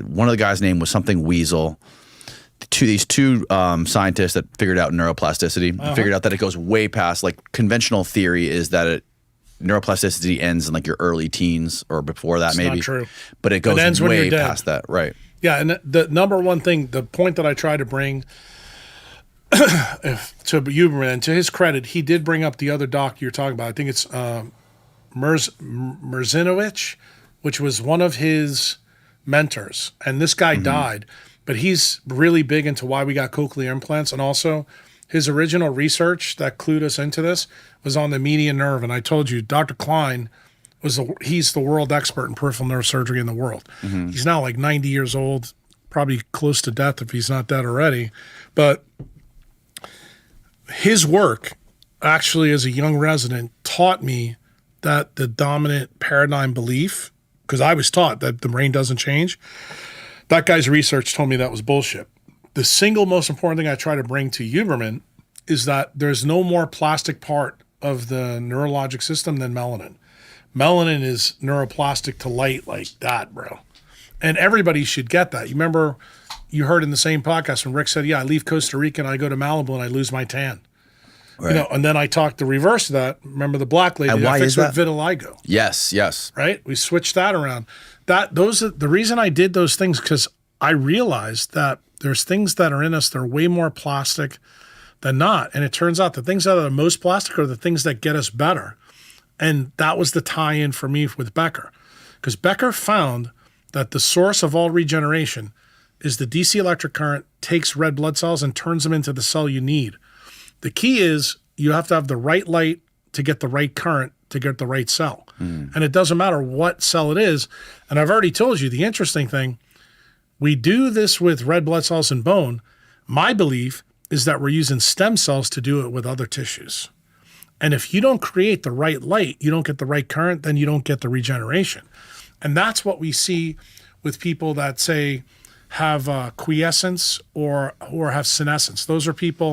one of the guys' name was something Weasel. These two scientists that figured out neuroplasticity, figured out that it goes way past, like, conventional theory is that neuroplasticity ends in like your early teens or before that, maybe. Not true. But it goes ends when way you're dead. past that, right? Yeah, and the number one thing, the point that I try to bring to Huberman, to his credit, he did bring up the other doc you're talking about. I think it's Merzinovich, which was one of his mentors. And this guy died, but he's really big into why we got cochlear implants. And also his original research that clued us into this was on the median nerve. And I told you, Dr. Klein, he's the world expert in peripheral neurosurgery in the world. He's now like 90 years old, probably close to death if he's not dead already. But his work, actually, as a young resident, taught me that the dominant paradigm belief, because I was taught that the brain doesn't change, that guy's research told me that was bullshit. The single most important thing I try to bring to Huberman is that there's no more plastic part of the neurologic system than melanin. Melanin is neuroplastic to light like that, bro. And everybody should get that. You remember, you heard in the same podcast when Rick said, yeah, I leave Costa Rica and I go to Malibu and I lose my tan. Right. And then I talked the reverse of that. Remember the black lady? And why is that? With vitiligo. Yes. Right? We switched that around. The reason I did those things, because I realized that there's things that are in us that are way more plastic than not. And it turns out the things that are the most plastic are the things that get us better. And that was the tie-in for me with Becker. Because Becker found that the source of all regeneration is the DC electric current takes red blood cells and turns them into the cell you need. The key is you have to have the right light to get the right current to get the right cell. And it doesn't matter what cell it is. And I've already told you the interesting thing, we do this with red blood cells and bone. My belief is that we're using stem cells to do it with other tissues. And if you don't create the right light, you don't get the right current, then you don't get the regeneration. And that's what we see with people that say have quiescence or have senescence. Those are people